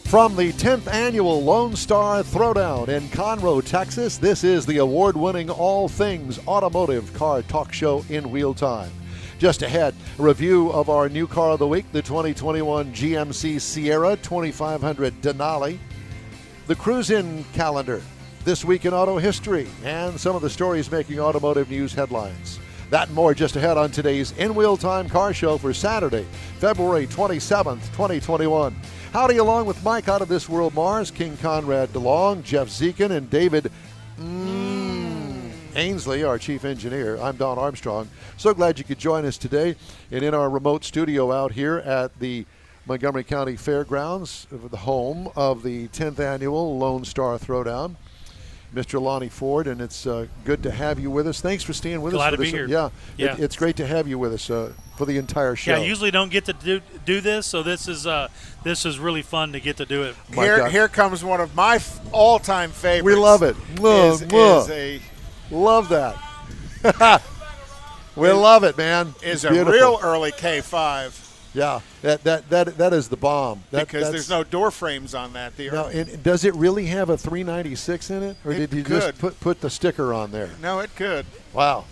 From the 10th annual Lone Star Throwdown in Conroe, Texas, this is the award-winning all things automotive car talk show in real time. Just ahead, a review of our new car of the week, the 2021 GMC Sierra 2500 Denali, the cruise-in calendar, this week in auto history, and some of the stories making automotive news headlines. That and more just ahead on today's In Wheel Time Car Show for Saturday, February 27th, 2021. Howdy along with Mike out of This World Mars, King Conrad DeLong, Jeff Zekin, and David Ainsley, our chief engineer. I'm Don Armstrong. So glad you could join us today. And in our remote studio out here at the Montgomery County Fairgrounds, the home of the 10th annual Lone Star Throwdown, Mr. Lonnie Ford, and it's good to have you with us. Thanks for staying with us. Glad to be here. Yeah. It's great to have you with us for the entire show. Yeah, I usually don't get to do this, so this is really fun to get to do it. Here comes one of my all-time favorites. We love it. Love that. We love it, man. It's a real early K5. Yeah, that is the bomb. Because there's no door frames on that. And does it really have a 396 in it, or did you just put the sticker on there? No, it could. Wow,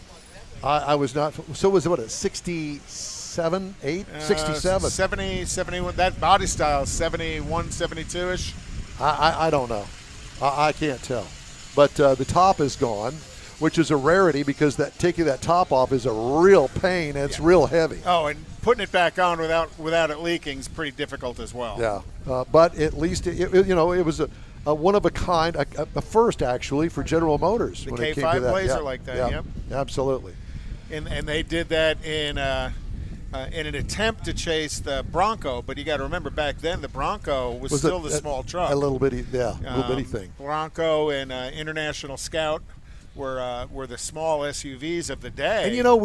I was not. So was it what, a 67, 8, 67? 70, 71. That body style is 71, 72-ish. I don't know. I can't tell. But the top is gone, which is a rarity because taking that top off is a real pain and it's real heavy. Oh, and putting it back on without it leaking is pretty difficult as well. Yeah, but at least it was a one of a kind, a first actually for General Motors. The when K5 it came to that. Blazer like that. Yep. Absolutely. And they did that in an attempt to chase the Bronco, but you got to remember back then the Bronco was still the small truck. A little bitty, little bitty thing. Bronco and International Scout were the small SUVs of the day. And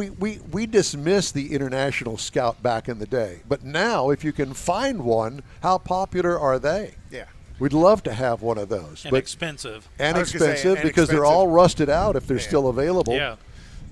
we dismissed the International Scout back in the day, but now if you can find one, how popular are they? Yeah. We'd love to have one of those. And expensive. And expensive because they're all rusted out if they're still available. Yeah.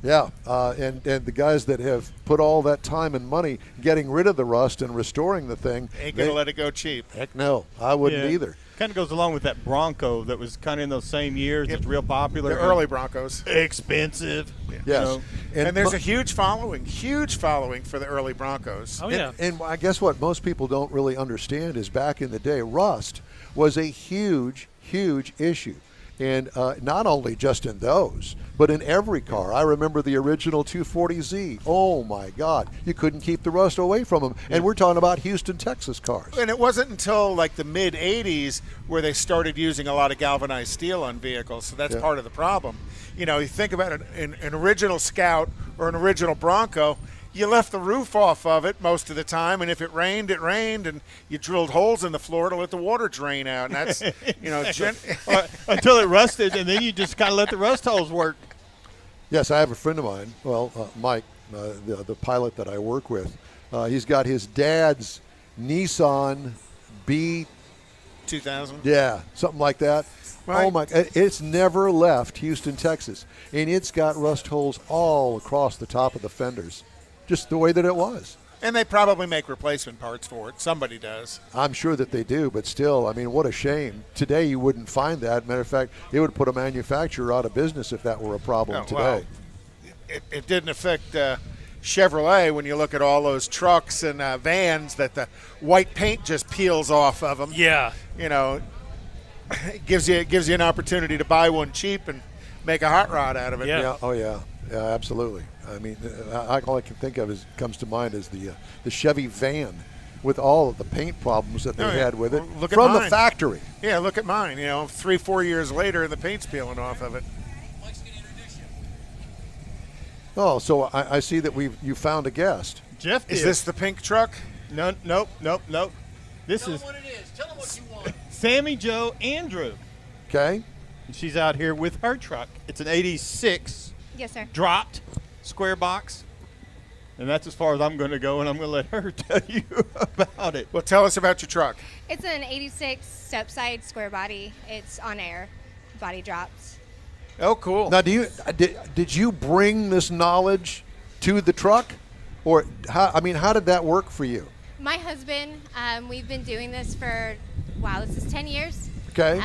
Yeah, and the guys that have put all that time and money getting rid of the rust and restoring the thing ain't going to let it go cheap. Heck no, I wouldn't either. Kind of goes along with that Bronco that was kind of in those same years. Yep. It's real popular. The early Broncos. Expensive. Yeah. Yes. And there's a huge following for the early Broncos. Oh, yeah. And I guess what most people don't really understand is back in the day, rust was a huge, huge issue. And not only just in those, but in every car. I remember the original 240Z. Oh, my God. You couldn't keep the rust away from them. And we're talking about Houston, Texas cars. And it wasn't until like the mid-'80s where they started using a lot of galvanized steel on vehicles. So that's part of the problem. You think about an original Scout or an original Bronco, you left the roof off of it most of the time, and if it rained, and you drilled holes in the floor to let the water drain out. And that's, until it rusted, and then you just kind of let the rust holes work. Yes, I have a friend of mine, Mike, the pilot that I work with. He's got his dad's Nissan B 2000. Yeah, something like that. Right. Oh, my, it's never left Houston, Texas, and it's got rust holes all across the top of the fenders. Just the way that it was. And they probably make replacement parts for it. Somebody does. I'm sure that they do, but still, I mean, what a shame. Today you wouldn't find that. Matter of fact, it would put a manufacturer out of business if that were a problem today. Well, it didn't affect Chevrolet when you look at all those trucks and vans that the white paint just peels off of them. Yeah. It gives you an opportunity to buy one cheap and make a hot rod out of it. Yeah. Oh, yeah. Yeah, absolutely. I mean, all I can think of comes to mind is the Chevy van with all of the paint problems that they had with it from the factory. Yeah, look at mine. 3-4 years later, and the paint's peeling off of it. Oh, so I see that you found a guest. Jeff, is this the pink truck? No, nope. This is. Tell them what it is. Tell them what you want. Sammy Jo Andrew. Okay. And she's out here with her truck. It's an '86. Yes, sir. Dropped square box. And that's as far as I'm going to go, and I'm going to let her tell you about it. Well, tell us about your truck. It's an 86 stepside square body. It's on air. Body drops. Oh, cool. Now, did you bring this knowledge to the truck? Or how did that work for you? My husband, we've been doing this for, this is 10 years. Okay.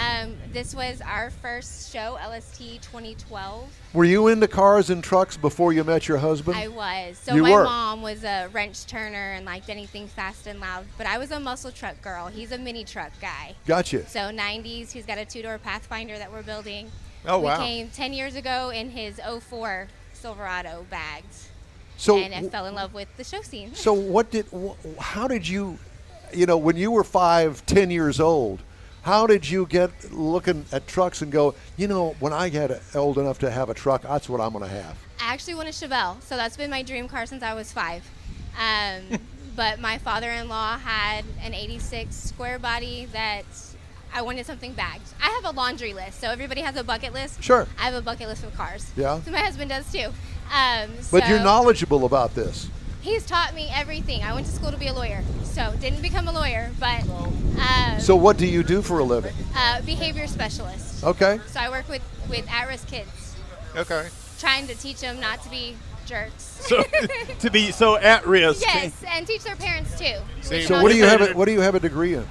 This was our first show, LST 2012. Were you into cars and trucks before you met your husband? I was. So You my were? mom was a wrench turner and liked anything fast and loud, but I was a muscle truck girl. He's a mini truck guy. Gotcha. So 90s, he's got a 2-door Pathfinder that we're building. Oh, wow. We came 10 years ago in his '04 Silverado bagged. So, And I fell in love with the show scene. so how did you, when you were 5, 10 years old, how did you get looking at trucks and go, when I get old enough to have a truck, that's what I'm going to have? I actually want a Chevelle, so that's been my dream car since I was 5. But my father-in-law had an '86 square body that I wanted something bagged. I have a laundry list, so everybody has a bucket list. Sure. I have a bucket list with cars. Yeah. So my husband does too. But you're so knowledgeable about this. He's taught me everything. I went to school to be a lawyer, so didn't become a lawyer, but So what do you do for a living? behavior specialist. Okay. So I work with at-risk kids, Okay. trying to teach them not to be jerks. So to be so at risk. Yes, and teach their parents too. See, So what do you have a degree in?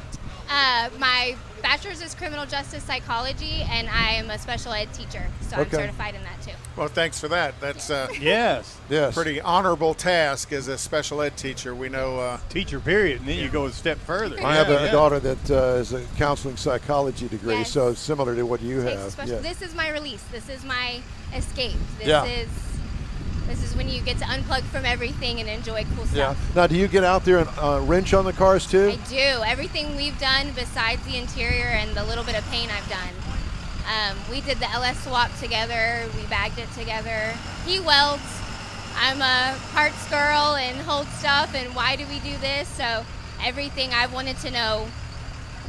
My bachelor's is criminal justice psychology, and I am a special ed teacher, so I'm Okay. certified in that too. Well, thanks for that. That's a Yes. Yes. pretty honorable task as a special ed teacher. We know. Teacher, period. And then you go a step further. I have Yeah, a daughter that is a counseling psychology degree, Yes. so similar to what you Takes a have. special- Yeah. This is my release. This is my escape. Yeah. This is when you get to unplug from everything and enjoy cool Yeah. stuff. Now, do you get out there and wrench on the cars too? I do. Everything we've done besides the interior and the little bit of paint I've done. We did the LS swap together. We bagged it together. He welds. I'm a parts girl and hold stuff, and why do we do this? So everything I wanted to know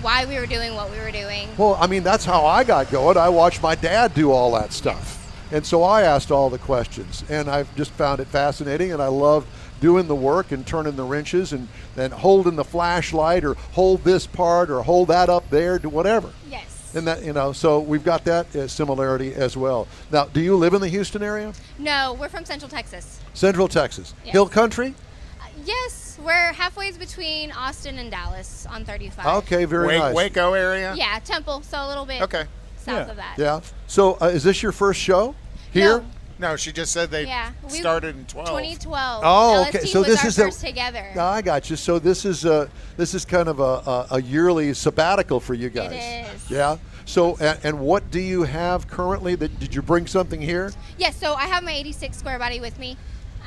why we were doing what we were doing. Well, I mean, that's how I got going. I watched my dad do all that stuff. And so I asked all the questions, and I've just found it fascinating, and I loved doing the work and turning the wrenches and holding the flashlight or hold this part or hold that up there, do whatever. Yes. And that, so we've got that similarity as well. Now, do you live in the Houston area? No, we're from Central Texas. Central Texas. Yes. Hill Country? Yes, we're halfway between Austin and Dallas on 35. Okay, very nice. Waco area? Yeah, Temple, so a little bit Okay. south of that. Yeah. So is this your first show here? No. No, she just said they started in 2012. Oh, okay. LST So was this our is first together. No, I got you. So this is kind of a yearly sabbatical for you guys. It is. Yeah. So and what do you have currently? Did you bring something here? Yes, so I have my '86 square body with me.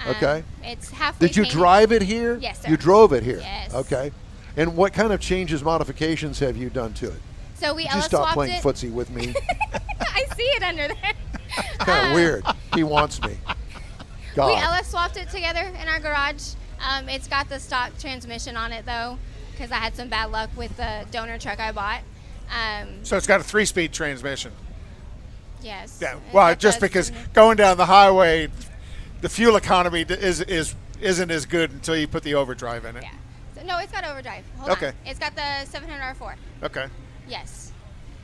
Okay. It's halfway Did you painted. drive it here? Yes, sir. You drove it here. Yes. Okay. And what kind of changes, modifications have you done to it? So we Did you LS stop swapped playing it. footsie with me? I see it under there. Kind of weird. He wants me. God. We LS swapped it together in our garage. It's got the stock transmission on it though, because I had some bad luck with the donor truck I bought. So it's got a 3-speed transmission. Yes. Yeah. Well, It just does. because going down the highway, the fuel economy isn't as good until you put the overdrive in it. Yeah. So, no, it's got overdrive. Hold Okay. on. It's got the 700R4. Okay. Yes.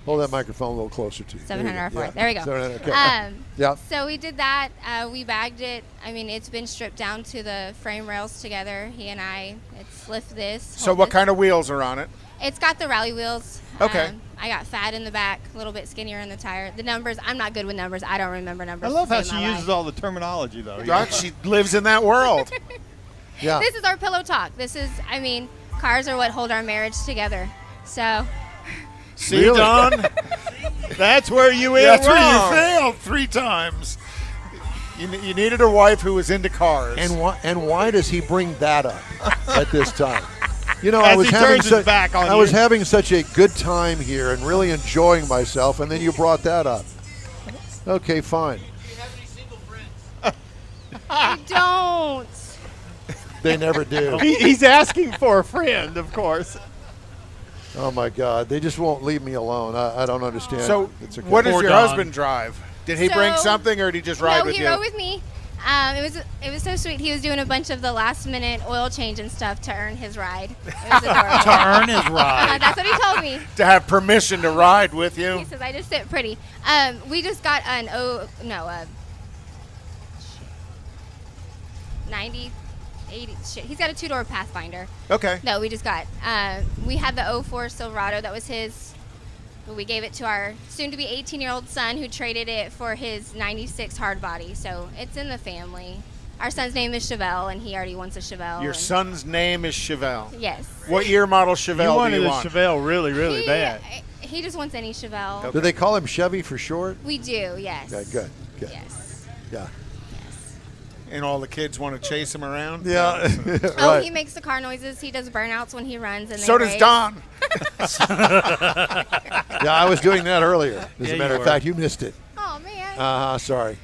Hold that microphone a little closer to you. 700R4. There we go. 700, okay. Yeah. So we did that. We bagged it. I mean, it's been stripped down to the frame rails together. He and I. It's lift this. So hold what this. kind of wheels are on it? It's got the rally wheels. Okay. I got fat in the back, a little bit skinnier in the tire. The numbers, I'm not good with numbers. I don't remember numbers. I love to how save she my uses life. all the terminology, though. Doc, she lives in that world. Yeah. This is our pillow talk. This is, I mean, cars are what hold our marriage together. So, See, Really? Don? That's where you went That's where wrong. you failed 3 times. You needed a wife who was into cars. And why does he bring that up at this time? You know, As I was he having turns his back on I was you. having such a good time here and really enjoying myself, and then you brought that up. Okay, fine. I don't. They never do. He's asking for a friend, of course. Oh my God, they just won't leave me alone. I don't understand. So, It's okay. what does Poor your Don. husband drive? Did he So- bring something, or did he just ride No, with he you? rode with me. It was so sweet. He was doing a bunch of the last minute oil change and stuff to earn his ride. It was adorable. To earn his ride. That's what he told me. To have permission to ride with you? He says I just sit pretty. We just got an 90 80. Shit, he's got a 2-door Pathfinder. Okay. No, we just got. We had the 04 Silverado that was his. We gave it to our soon-to-be 18-year-old son, who traded it for his 96 hardbody. So it's in the family. Our son's name is Chevelle, and he already wants a Chevelle. Your son's name is Chevelle. Yes. What year model Chevelle do you want? a Chevelle really, really bad. He just wants any Chevelle. Okay. Do they call him Chevy for short? We do, yes. Yeah, good. Yes. Yeah. Yes. And all the kids want to chase him around? Yeah. Oh, Right. he makes the car noises. He does burnouts when he runs. And So they does race. Don. Yeah, I was doing that earlier. As Yeah, a matter you of were. fact, you missed it. Oh, man. Sorry.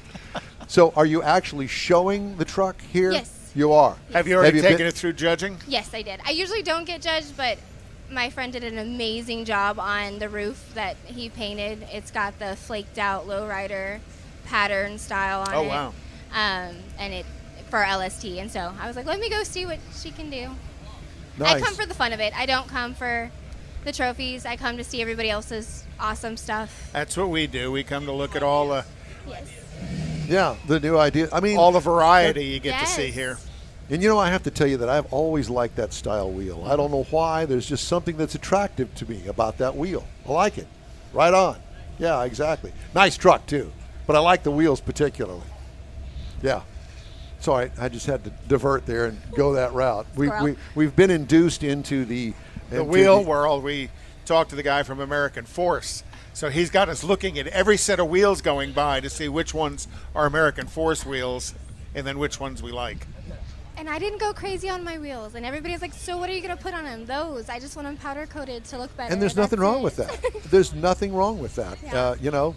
So are you actually showing the truck here? Yes. You are. Have you already taken been- it through judging? Yes, I did. I usually don't get judged, but my friend did an amazing job on the roof that he painted. It's got the flaked out lowrider pattern style on it. Oh, wow. And it for LST. And so I was like, let me go see what she can do. Nice. I come for the fun of it. I don't come for the trophies. I come to see everybody else's awesome stuff. That's what we do. We come to look at all the Yes. Yeah, the new idea. I mean, all the variety you get to Yes. see here. and you know, I have to tell you that I've always liked that style wheel. I don't know why. There's just something that's attractive to me about that wheel. I like it. Right on. Yeah, exactly. Nice truck too, but I like the wheels particularly. Yeah. Sorry, I just had to divert there and go that route. We've been induced into the Wheel world. We talked to the guy from American Force. So he's got us looking at every set of wheels going by to see which ones are American Force wheels and then which ones we like. And I didn't go crazy on my wheels. And everybody's like, so what are you going to put on them? Those. I just want them powder coated to look better. And there's nothing wrong with that. There's nothing wrong with that. Yeah. You know,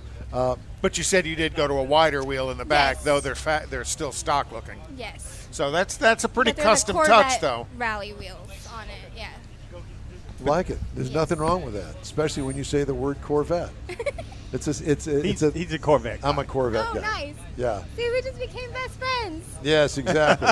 But you said you did go to a wider wheel in the back, Yes. though they're still stock looking. Yes. So that's a pretty But they're the custom touch, Corvette though. Rally wheels on it, yeah. like it. There's nothing wrong with that, especially when you say the word Corvette. It's He's a Corvette guy. I'm a Corvette Oh, guy. nice. Yeah. See, we just became best friends. Yes, exactly.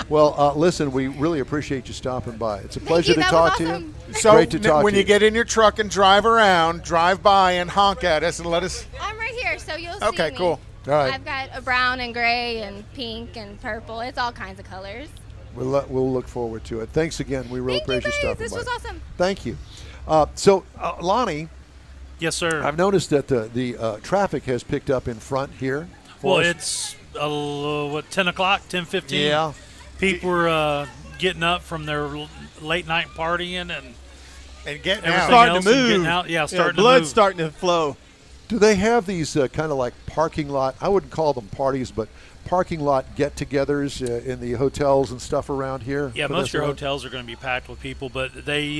Well, listen, we really appreciate you stopping by. It's a pleasure you. to That talk was to awesome. you. So Great to talk when to you get in your truck and drive around, drive by and honk at us and let us. I'm right here, so you'll see Okay, me. cool. All right. I've got a brown and gray and pink and purple. It's all kinds of colors. We'll look forward to it. Thanks again. We really Thank you appreciate you guys. stopping This by. was awesome. Thank you. So, Lonnie, Yes, sir. I've noticed that the traffic has picked up in front here. Well, us. it's 10 o'clock, 10:15. Yeah. People are getting up from their late night partying and And getting everything out. Starting else to and move. getting out. Yeah, starting to blood's move. starting to flow. Do they have these kind of like parking lot? I wouldn't call them parties, but parking lot get-togethers in the hotels and stuff around here. Yeah, for most this of your event? hotels are going to be packed with people, but they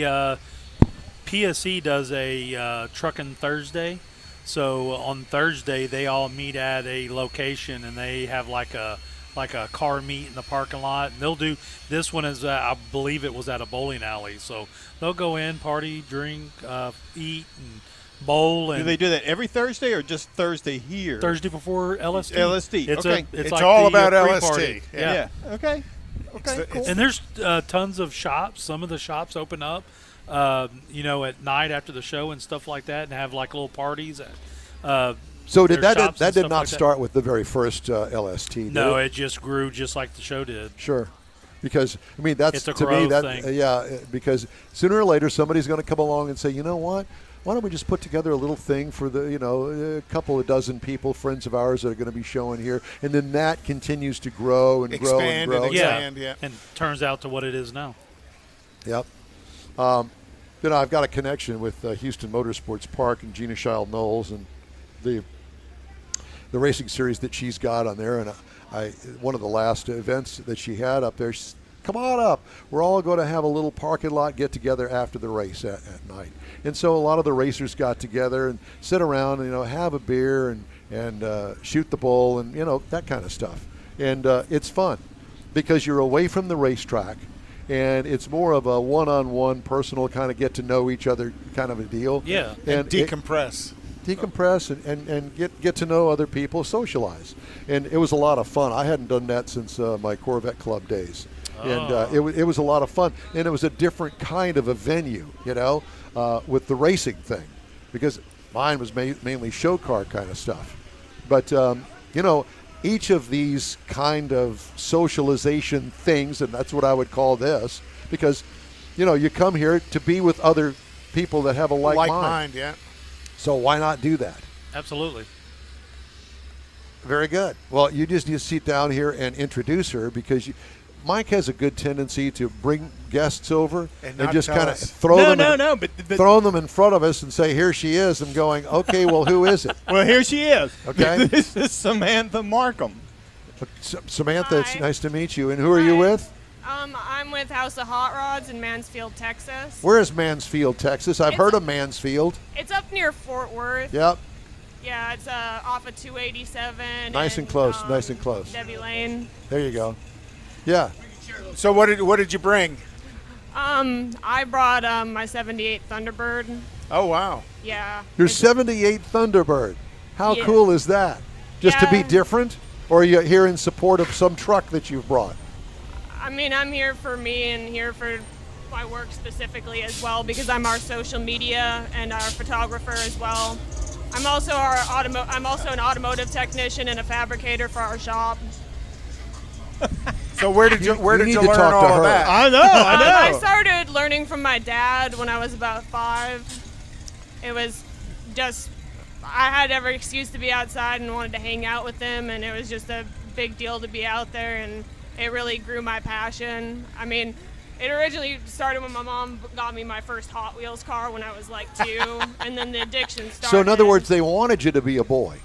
PSE does a Truckin' Thursday. So on Thursday, they all meet at a location, and they have like a car meet in the parking lot. And they'll do this one is I believe it was at a bowling alley. So they'll go in, party, drink, eat, and bowl. And Do they do that every Thursday or just Thursday here? Thursday before LST. LST, It's okay. It's like all the, about pre-party. LST. Yeah. Yeah. Okay. Okay. Cool. And there's tons of shops. Some of the shops open up, at night after the show and stuff like that, and have like little parties. So did their that shops and did stuff not like that. start with the very first LST? Did No, it? it just grew just like the show did. Sure. Because I mean that's It's a to me growth that thing. because sooner or later somebody's going to come along and say, you know what, why don't we just put together a little thing for a couple of dozen people, friends of ours that are going to be showing here, and then that continues to grow and grow and Expand grow. and expand. Yeah. And turns out to what it is now. Yep. I've got a connection with Houston Motorsports Park and Gina Child Knowles and the racing series that she's got on there. And one of the last events that she had up there, she said, come on up. We're all going to have a little parking lot get together after the race at night. And so a lot of the racers got together and sit around and, have a beer and shoot the bull and, that kind of stuff. And it's fun because you're away from the racetrack. And it's more of a one-on-one, personal kind of get-to-know each other kind of a deal. Yeah. And decompress. Decompress and get to know other people, socialize. And it was a lot of fun. I hadn't done that since my Corvette Club days. And it was a lot of fun. And it was a different kind of a venue, with the racing thing. Because mine was mainly show car kind of stuff. But, each of these kind of socialization things, and that's what I would call this, because, you come here to be with other people that have a like mind. Yeah. So why not do that? Absolutely. Very good. Well, you just need to sit down here and introduce her, because Mike has a good tendency to bring guests over and just kind of throw them in front of us and say, here she is. I'm going, okay, well, who is it? Well, here she is. Okay. This is Samantha Markum. Samantha, Hi. It's nice to meet you. And who are you with? I'm with House of Hot Rods in Mansfield, Texas. Where is Mansfield, Texas? I've heard of Mansfield. It's up near Fort Worth. Yep. Yeah, it's off of 287. Nice and close. Nice and close. Debbie Lane. There you go. Yeah. So what did you bring? I brought my 78 Thunderbird. Oh, wow. Yeah. Your 78 Thunderbird. How Yeah. cool is that? Just to be Yeah. different? Or are you here in support of some truck that you've brought? I mean, I'm here for me and here for my work specifically as well, because I'm our social media and our photographer as well. I'm also an automotive technician and a fabricator for our shop. So where did you need to learn talk to all her. of that? I know. I started learning from my dad when I was about 5. It was just, I had every excuse to be outside and wanted to hang out with him, and it was just a big deal to be out there, and it really grew my passion. I mean, it originally started when my mom got me my first Hot Wheels car when I was like 2, and then the addiction started. So in other words, they wanted you to be a boy.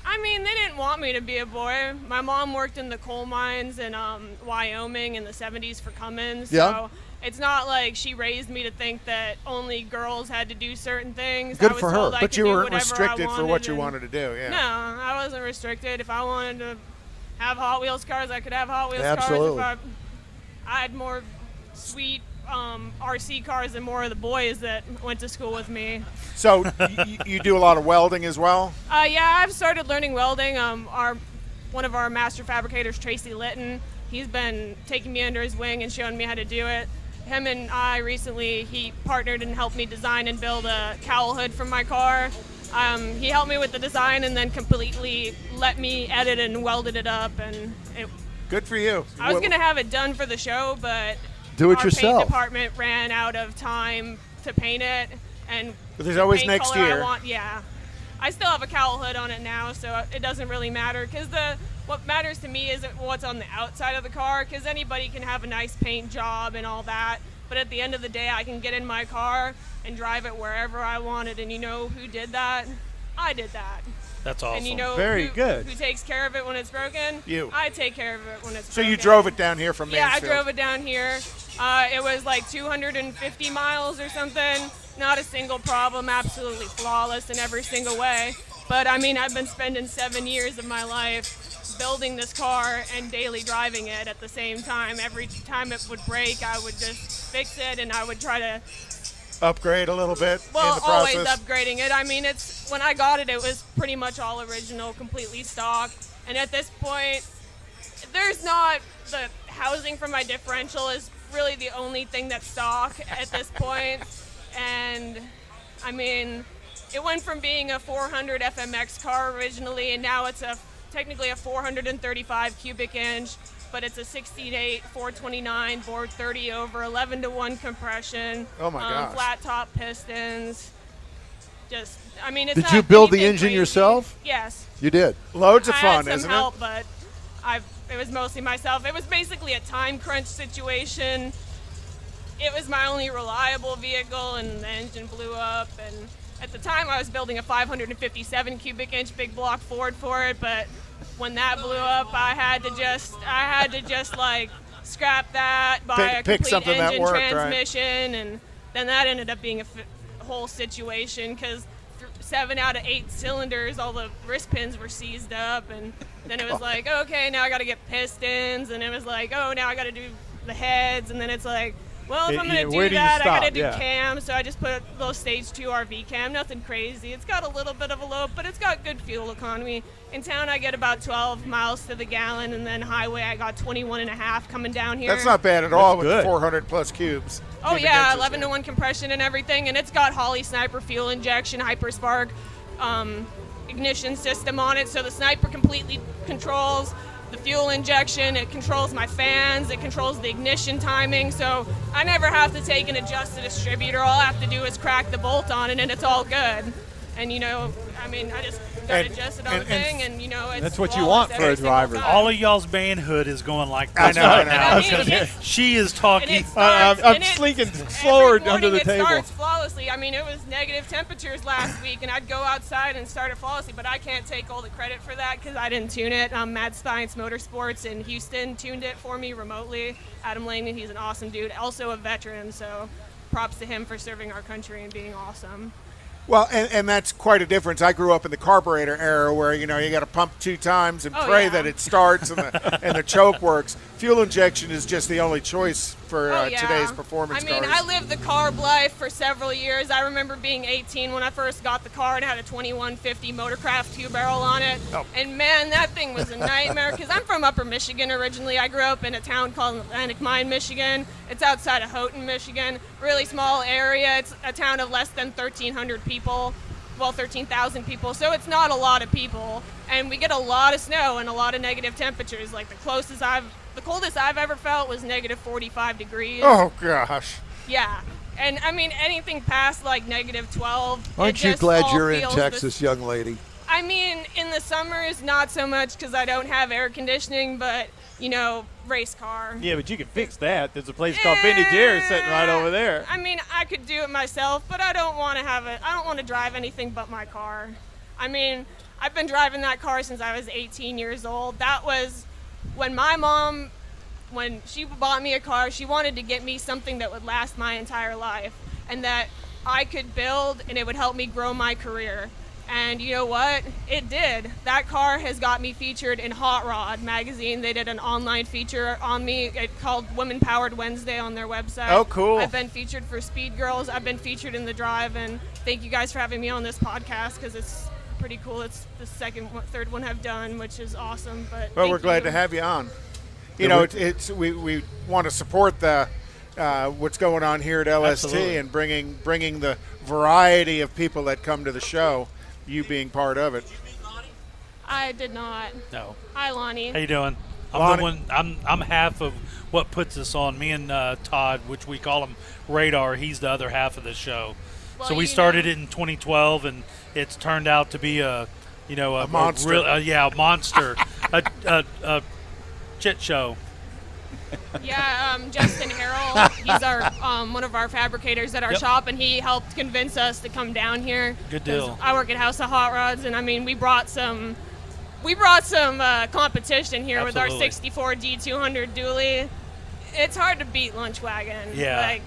I mean, they didn't want me to be a boy. My mom worked in the coal mines in Wyoming in the 70s for Cummins. Yeah. So it's not like she raised me to think that only girls had to do certain things. Good I was for her. told I But could you do weren't whatever restricted I for what you and- wanted to do, yeah. No, I wasn't restricted. If I wanted to have Hot Wheels cars, I could have Hot Wheels Absolutely. cars. I had more sweet RC cars than more of the boys that went to school with me. So you do a lot of welding as well? Yeah, I've started learning welding. One of our master fabricators, Tracy Litton, he's been taking me under his wing and showing me how to do it. Him and I recently, he partnered and helped me design and build a cowl hood for my car. He helped me with the design and then completely let me edit and welded it up. And Good for you. I was going to have it done for the show, but Do it our yourself. paint department ran out of time to paint it. And But there's always paint next color year. Yeah. I still have a cowl hood on it now, so it doesn't really matter, because what matters to me isn't what's on the outside of the car, because anybody can have a nice paint job and all that, but at the end of the day, I can get in my car and drive it wherever I wanted. And you know who did that? I did that. That's awesome. And you know Very good. who takes care of it when it's broken? You. I take care of it when it's So broken. you drove it down here from Yeah, Mansfield? I drove it down here. It was like 250 miles or something. Not a single problem, absolutely flawless in every single way. But I mean, I've been spending 7 years of my life building this car and daily driving it at the same time. Every time it would break, I would just fix it, and I would try to, Upgrade a little bit in well, the always process? upgrading it. I mean, when I got it, it was pretty much all original, completely stock. And at this point, there's not, the housing for my differential is really the only thing that's stock at this point. And I mean, it went from being a 400 FMX car originally, and now it's technically a 435 cubic inch, but it's a 68 429 board 30 over 11-to-1 compression. Oh my gosh. Flat top pistons. Just, I mean, it's Did not you build the anything engine crazy. yourself? Yes. You did. Loads of I fun, had some isn't help, it? but it was mostly myself. It was basically a time crunch situation. It was my only reliable vehicle, and the engine blew up. And at the time, I was building a 557 cubic inch big block Ford for it. But when that blew up, I had to just like scrap that, buy a Pick complete something that engine worked, right? transmission, and then that ended up being a whole situation, because 7 out of 8 cylinders, all the wrist pins were seized up, and then it was like, okay, now I got to get pistons, and it was like, oh, now I got to do the heads, and then it's like, well, if I'm Yeah, going to where do do you that, I got to stop? do Yeah. cams, so I just put a little stage 2 RV cam, nothing crazy. It's got a little bit of a load, but it's got good fuel economy. In town, I get about 12 miles to the gallon, and then highway, I got 21 and a half coming down here. That's not bad at all with good. 400 plus cubes. Oh Cubic yeah, inches. 11-to-1 compression and everything, and it's got Holly Sniper fuel injection, Hyperspark. ignition system on it, so the Sniper completely controls the fuel injection, it controls my fans, it controls the ignition timing, so I never have to take and adjust the distributor. All I have to do is crack the bolt on it, and it's all good. And, I just got to adjust it on the thing, and, it's that's what you want for a driver. All of y'all's manhood is going like I this know, right I now know. because she is talking. I'm slinking slower under the It table. starts flawlessly. It was negative temperatures last week, and I'd go outside and start it flawlessly, but I can't take all the credit for that because I didn't tune it. Mad Science Motorsports in Houston tuned it for me remotely. Adam Langley, he's an awesome dude, also a veteran, so props to him for serving our country and being awesome. Well, and that's quite a difference. I grew up in the carburetor era where, you got to pump 2 times and pray that it starts and the choke works. Fuel injection is just the only choice for today's performance cars. I lived the carb life for several years. I remember being 18 when I first got the car and had a 2150 Motorcraft 2-barrel on it. Oh. And, man, that thing was a nightmare because I'm from Upper Michigan originally. I grew up in a town called Atlantic Mine, Michigan. It's outside of Houghton, Michigan. Really small area. It's a town of less than 1,300 people. Well, 13,000 people, so it's not a lot of people. And we get a lot of snow and a lot of negative temperatures. Like the coldest I've ever felt was negative 45 degrees. Oh, gosh. Yeah. And, anything past, like, negative 12. Aren't you glad you're in Texas, young lady? In the summers, not so much because I don't have air conditioning, but, race car. Yeah, but you can fix that. There's a place called Vintage Air sitting right over there. I could do it myself, but I don't want to drive anything but my car. I've been driving that car since I was 18 years old. That was when my mom, when she bought me a car, she wanted to get me something that would last my entire life and that I could build and it would help me grow my career. And you know what? It did. That car has got me featured in Hot Rod magazine. They did an online feature on me. It's called Women Powered Wednesday on their website. Oh, cool. I've been featured for Speed Girls. I've been featured in The Drive. And thank you guys for having me on this podcast because it's pretty cool. It's the third one I've done, which is awesome. But we're glad to have you on. We want to support the what's going on here at LST. Absolutely. And bringing the variety of people that come to the show. You being part of it. I did not. No. Hi, Lonnie. How you doing? I'm half of what puts us on. Me and Todd, which we call him Radar. He's the other half of the show. Well, so we started it in 2012, and it's turned out to be a monster. A monster, a shit show. Yeah, Justin Harrell, he's our one of our fabricators at our shop, and he helped convince us to come down here. Good deal. I work at House of Hot Rods, and we brought some competition here. Absolutely. With our 64 D200 dually. It's hard to beat Lunchwagon. Yeah.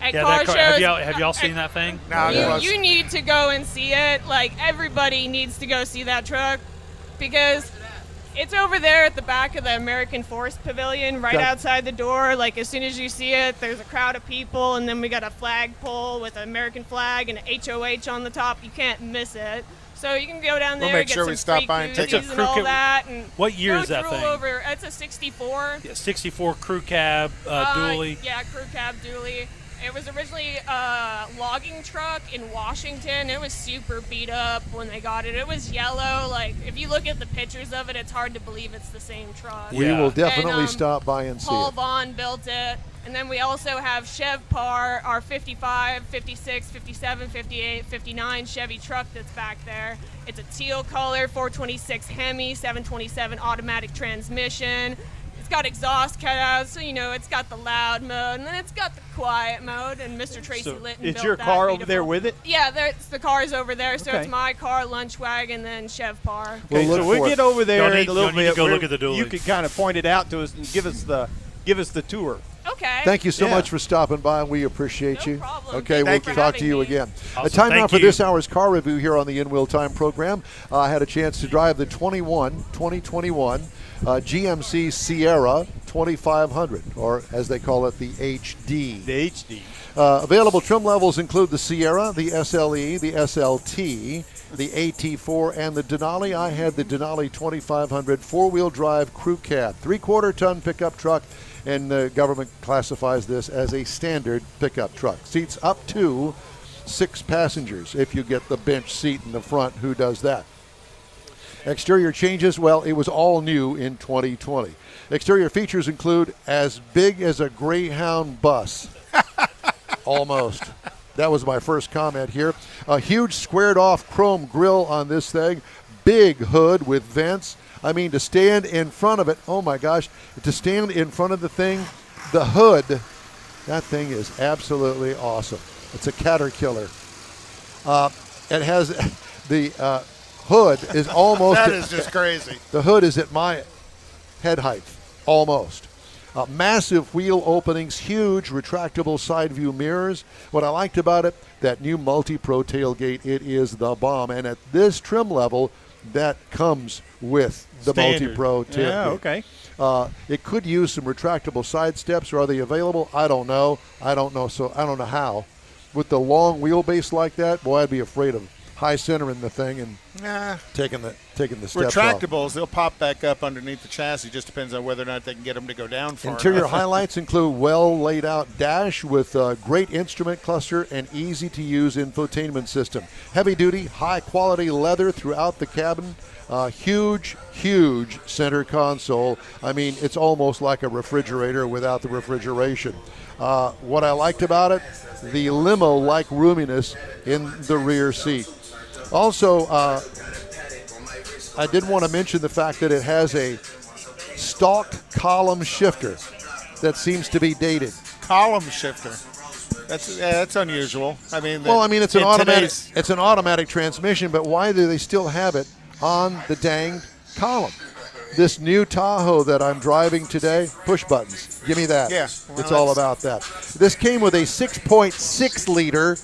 At car shows, have y'all seen that thing? No, you need to go and see it. Like, everybody needs to go see that truck because it's over there at the back of the American Forest Pavilion, right outside the door. Like, as soon as you see it, there's a crowd of people, and then we got a flagpole with an American flag and an HOH on the top. You can't miss it. So you can go down there, make get sure some we stop free by and take koozies and all that. And what year is that thing? It's a 64. Yeah, 64 crew cab dually. Yeah, crew cab dually. It was originally a logging truck in Washington. It was super beat up when they got it. It was yellow. Like, if you look at the pictures of it, it's hard to believe it's the same truck. We will definitely stop by and see Paul it. Vaughn built it. And then we also have Chev Par, our 55, 56, 57, 58, 59 Chevy truck that's back there. It's a teal color, 426 Hemi, 727 automatic transmission. It's got exhaust cutouts, so it's got the loud mode, and then it's got the quiet mode. And Mr. Tracy Litton built that. Is your car over there with it? Yeah, the car's over there. So it's my car, Lunchwagon, then Chev Par. Okay, so we'll get over there in a little bit. Go look at the dually. You can kind of point it out to us and give us the tour. Okay. Thank you so much for stopping by. We appreciate you. No problem. Okay, we'll talk to you again. Awesome. Time now for you. this hour's car review here on the In Wheel Time program. I had a chance to drive the 2021 GMC Sierra 2500, or as they call it, the HD. The HD. Available trim levels include the Sierra, the SLE, the SLT, the AT4, and the Denali. I had the Denali 2500 four-wheel drive crew cab, 3/4-ton pickup truck, and the government classifies this as a standard pickup truck. Seats up to 6 passengers if you get the bench seat in the front. Who does that? Exterior changes, well, it was all new in 2020. Exterior features include as big as a Greyhound bus. Almost. That was my first comment here. A huge squared-off chrome grille on this thing. Big hood with vents. I mean, to stand in front of it, oh my gosh, to stand in front of the thing, the hood, that thing is absolutely awesome. It's a caterpillar. It has the hood is almost. That is just crazy. The hood is at my head height, almost. Massive wheel openings, huge retractable side view mirrors. What I liked about it, that new multi-pro tailgate, it is the bomb. And at this trim level, that comes with the multi-pro tailgate. Yeah, okay. It could use some retractable side steps. Are they available? I don't know. So I don't know how. With the long wheelbase like that, boy, I'd be afraid of high centering the thing and taking the steps Retractables, off. they'll pop back up underneath the chassis. Just depends on whether or not they can get them to go down far Interior enough. highlights include well laid out dash with a great instrument cluster and easy to use infotainment system. Heavy duty, high quality leather throughout the cabin. Huge center console. I mean, it's almost like a refrigerator without the refrigeration. What I liked about it, the limo-like roominess in the rear seat. Also, I did want to mention the fact that it has a stalked column shifter that seems to be dated. Column shifter. That's unusual. I mean, it's an automatic. It's an automatic transmission, but why do they still have it on the danged column? This new Tahoe that I'm driving today, push buttons. Give me that. Yeah, well, it's all about that. This came with a 6.6 liter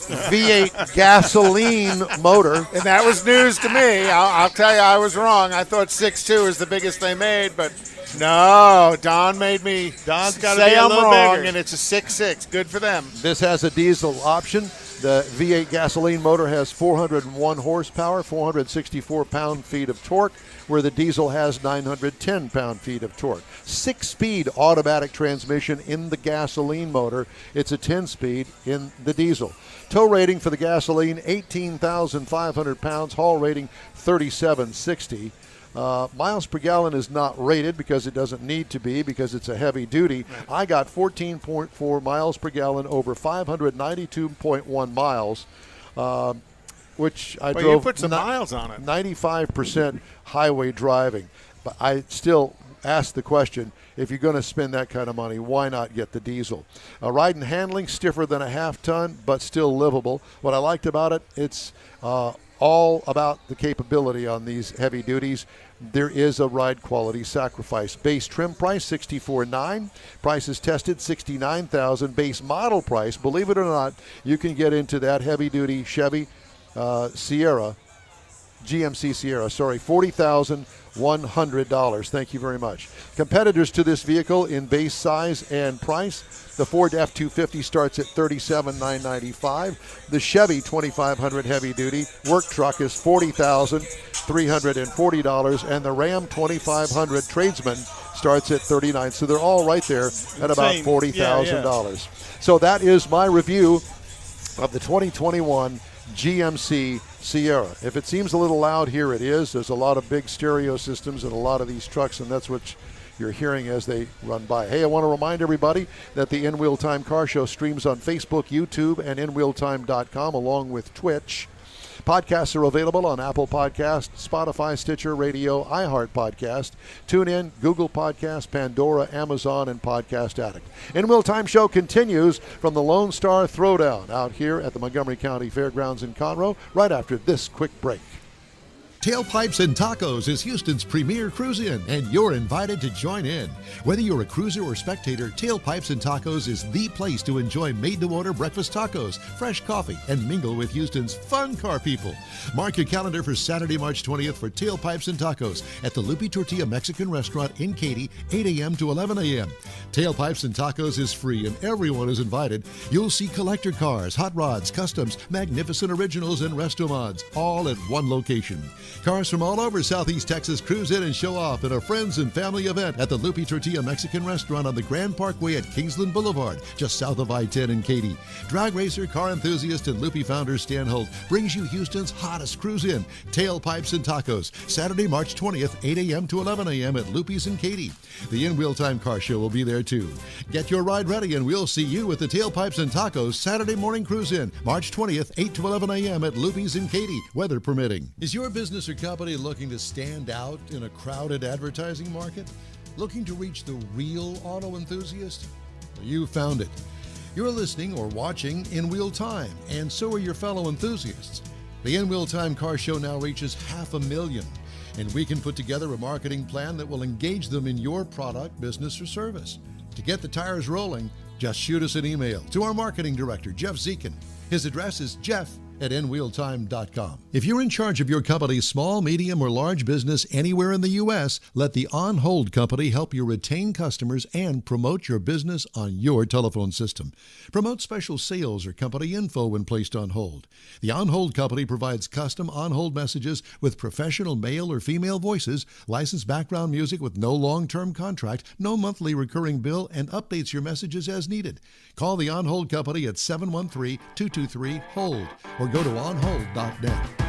V8 gasoline motor. And that was news to me. I'll tell you, I was wrong. I thought 6.2 is the biggest they made, but no. Don's got to say I'm wrong, bigger. And it's a 6.6. Good for them. This has a diesel option. The V8 gasoline motor has 401 horsepower, 464 pound-feet of torque, where the diesel has 910 pound-feet of torque. 6-speed automatic transmission in the gasoline motor. It's a 10-speed in the diesel. Tow rating for the gasoline, 18,500 pounds. Haul rating, 3760. Miles per gallon is not rated because it doesn't need to be because it's a heavy duty. I got 14.4 miles per gallon over 592.1 miles, which I drove. You put some miles on it. 95% highway driving. But I still ask the question, if you're going to spend that kind of money, why not get the diesel? Ride and handling, stiffer than a half ton, but still livable. What I liked about it, it's all about the capability on these heavy duties. There is a ride quality sacrifice. Base trim price, $64,900. Prices tested, $69,000. Base model price, believe it or not, you can get into that heavy duty Chevy Sierra, GMC Sierra, $40,100. Thank you very much. Competitors to this vehicle in base size and price. The Ford F-250 starts at $37,995. The Chevy 2500 heavy duty work truck is $40,340, and the Ram 2500 tradesman starts at $39,000. So they're all right there at about $40,000. So that is my review of the 2021 GMC Sierra. If it seems a little loud, here it is. There's a lot of big stereo systems in a lot of these trucks, and that's what you're hearing as they run by. Hey, I want to remind everybody that the In Wheel Time Car Show streams on Facebook, YouTube, and InWheelTime.com, along with Twitch. Podcasts are available on Apple Podcast, Spotify, Stitcher Radio, iHeart Podcast, TuneIn, Google Podcast, Pandora, Amazon, and Podcast Addict. In Wheel Time Show continues from the Lone Star Throwdown out here at the Montgomery County Fairgrounds in Conroe right after this quick break. Tailpipes and Tacos is Houston's premier cruise-in, and you're invited to join in. Whether you're a cruiser or spectator, Tailpipes and Tacos is the place to enjoy made-to-order breakfast tacos, fresh coffee, and mingle with Houston's fun car people. Mark your calendar for Saturday, March 20th for Tailpipes and Tacos at the Lupi Tortilla Mexican Restaurant in Katy, 8 a.m. to 11 a.m. Tailpipes and Tacos is free, and everyone is invited. You'll see collector cars, hot rods, customs, magnificent originals, and resto mods, all at one location. Cars from all over Southeast Texas cruise in and show off at a friends and family event at the Lupe Tortilla Mexican Restaurant on the Grand Parkway at Kingsland Boulevard, just south of I-10 in Katy. Drag racer, car enthusiast, and Lupe founder Stan Holt brings you Houston's hottest cruise in, Tailpipes and Tacos, Saturday, March 20th, 8 a.m. to 11 a.m. at Lupe's in Katy. The In Wheel Time Car Show will be there too. Get your ride ready and we'll see you at the Tailpipes and Tacos Saturday morning cruise in, March 20th, 8 to 11 a.m. at Lupe's in Katy, weather permitting. Is your business or company looking to stand out in a crowded advertising market? Looking to reach the real auto enthusiast? Well, you found it. You're listening or watching In Wheel Time, and so are your fellow enthusiasts. The In Wheel Time Car Show now reaches 500,000, and we can put together a marketing plan that will engage them in your product, business, or service. To get the tires rolling, just shoot us an email to our marketing director, Jeff Zekin. His address is jeff@nwheeltime.com. If you're in charge of your company's small, medium, or large business anywhere in the U.S., let the On Hold Company help you retain customers and promote your business on your telephone system. Promote special sales or company info when placed on hold. The On Hold Company provides custom on-hold messages with professional male or female voices, licensed background music with no long-term contract, no monthly recurring bill, and updates your messages as needed. Call the On Hold Company at 713-223-HOLD or go to onhold.net.